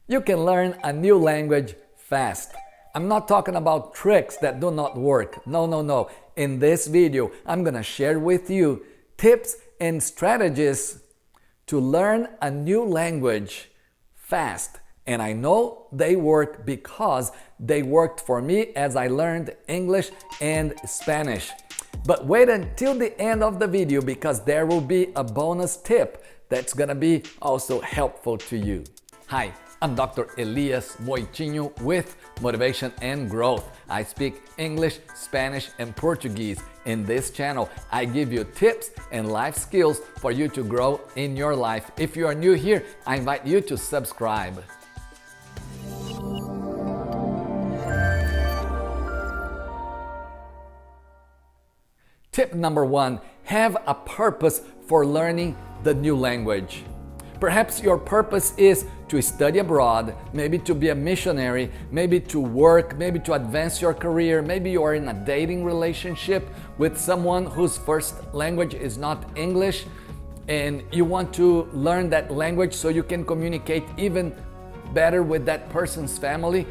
You can learn a new language fast. I'm not talking about tricks that do not work. No. In this video, I'm gonna share with you tips and strategies to learn a new language fast. And I know they work because they worked for me as I learned English and Spanish. But wait until the end of the video because there will be a bonus tip that's gonna be also helpful to you. Hi, I'm Dr. Elias Moitinho with Motivation and Growth. I speak English, Spanish, and Portuguese. In this channel, I give you tips and life skills for you to grow in your life. If you are new here, I invite you to subscribe. Tip number 1, have a purpose for learning the new language. Perhaps your purpose is to study abroad, maybe to be a missionary, maybe to work, maybe to advance your career, maybe you are in a dating relationship with someone whose first language is not English and you want to learn that language so you can communicate even better with that person's family.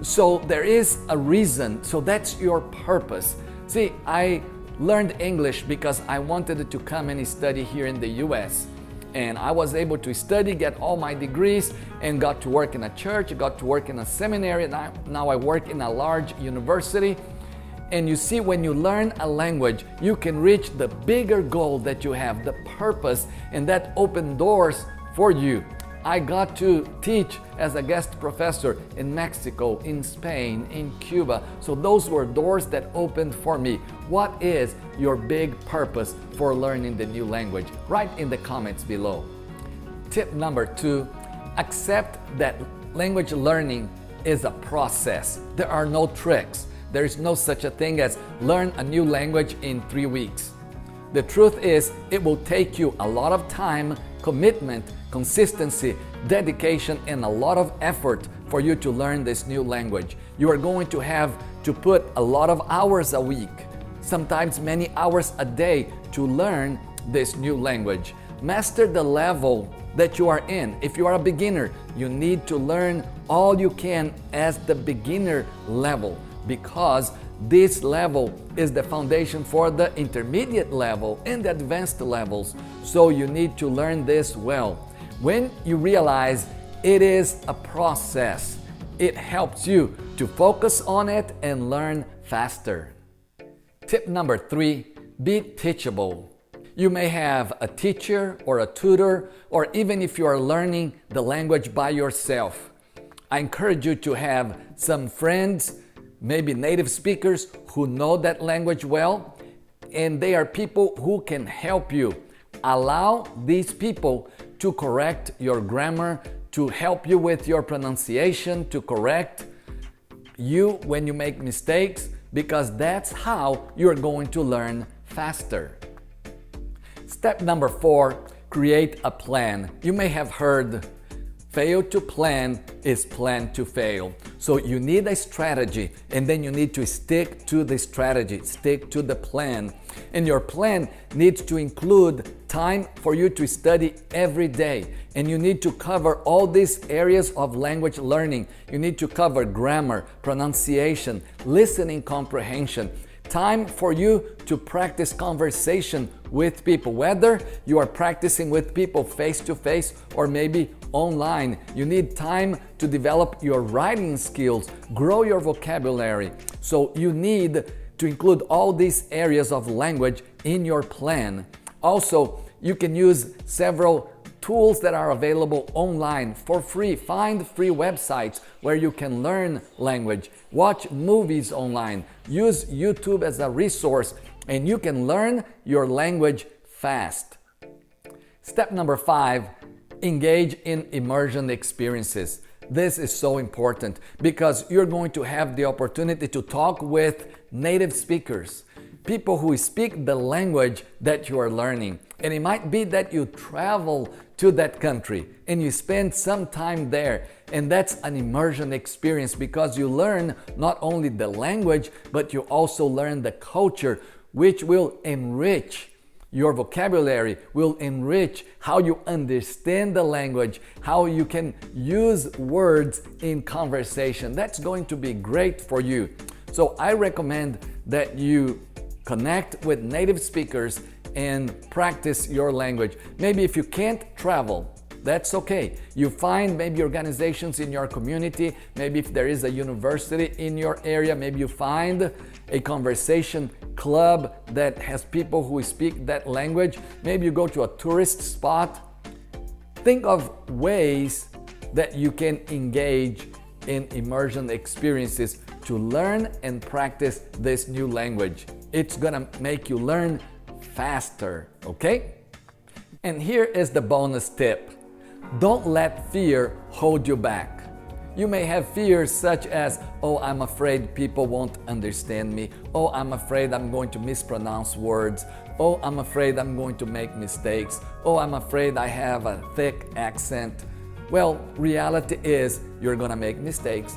So there is a reason, so that's your purpose. See, I learned English because I wanted to come and study here in the US. And I was able to study, get all my degrees, and got to work in a church, got to work in a seminary, and now I work in a large university. And you see, when you learn a language, you can reach the bigger goal that you have, the purpose, and that opened doors for you. I got to teach as a guest professor in Mexico, in Spain, in Cuba. So those were doors that opened for me. What is your big purpose for learning the new language? Write in the comments below. Tip number 2, accept that language learning is a process. There are no tricks. There is no such a thing as learn a new language in 3 weeks. The truth is, it will take you a lot of time, commitment, consistency, dedication, and a lot of effort for you to learn this new language. You are going to have to put a lot of hours a week, sometimes many hours a day to learn this new language. Master the level that you are in. If you are a beginner, you need to learn all you can as the beginner level because this level is the foundation for the intermediate level and the advanced levels. So you need to learn this well. When you realize it is a process, it helps you to focus on it and learn faster. Tip number 3, be teachable. You may have a teacher or a tutor, or even if you are learning the language by yourself. I encourage you to have some friends, maybe native speakers who know that language well, and they are people who can help you. Allow these people to correct your grammar, to help you with your pronunciation, to correct you when you make mistakes, because that's how you're going to learn faster. Step number 4, create a plan. You may have heard, fail to plan is plan to fail. So you need a strategy and then you need to stick to the strategy, stick to the plan. And your plan needs to include time for you to study every day. And you need to cover all these areas of language learning. You need to cover grammar, pronunciation, listening comprehension. Time for you to practice conversation with people, whether you are practicing with people face to face or maybe online. You need time to develop your writing skills, grow your vocabulary. So you need to include all these areas of language in your plan. Also, you can use several tools that are available online for free. Find free websites where you can learn language. Watch movies online. Use YouTube as a resource and you can learn your language fast. Step number 5, engage in immersion experiences. This is so important because you're going to have the opportunity to talk with native speakers, people who speak the language that you are learning. And it might be that you travel to that country and you spend some time there, and that's an immersion experience because you learn not only the language but you also learn the culture, which will enrich Your vocabulary will enrich how you understand the language, how you can use words in conversation. That's going to be great for you. So I recommend that you connect with native speakers and practice your language. Maybe if you can't travel, that's okay. You find maybe organizations in your community, maybe if there is a university in your area, maybe you find a conversation club that has people who speak that language. Maybe you go to a tourist spot. Think of ways that you can engage in immersion experiences to learn and practice this new language. It's gonna make you learn faster, okay? And here is the bonus tip. Don't let fear hold you back. You may have fears such as, oh, I'm afraid people won't understand me. Oh, I'm afraid I'm going to mispronounce words. Oh, I'm afraid I'm going to make mistakes. Oh, I'm afraid I have a thick accent. Well, reality is you're gonna make mistakes.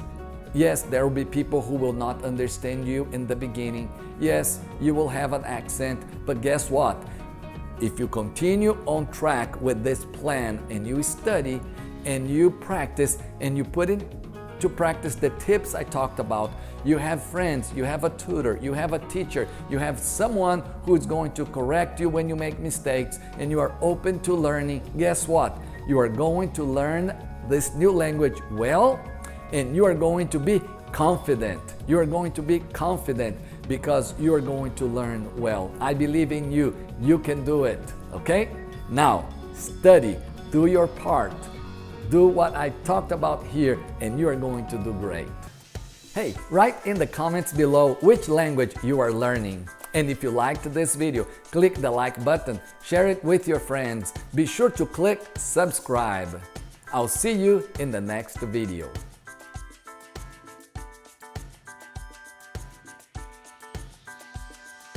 Yes, there will be people who will not understand you in the beginning. Yes, you will have an accent, but guess what? If you continue on track with this plan and you study and you practice and you put into practice the tips I talked about, you have friends, you have a tutor, you have a teacher, you have someone who is going to correct you when you make mistakes, and you are open to learning, guess what? You are going to learn this new language well, and you are going to be confident. You are going to be confident because you are going to learn well. I believe in you. You can do it, okay? Now, study, do your part. Do what I talked about here, and you are going to do great. Hey, write in the comments below which language you are learning. And if you liked this video, click the like button, share it with your friends. Be sure to click subscribe. I'll see you in the next video.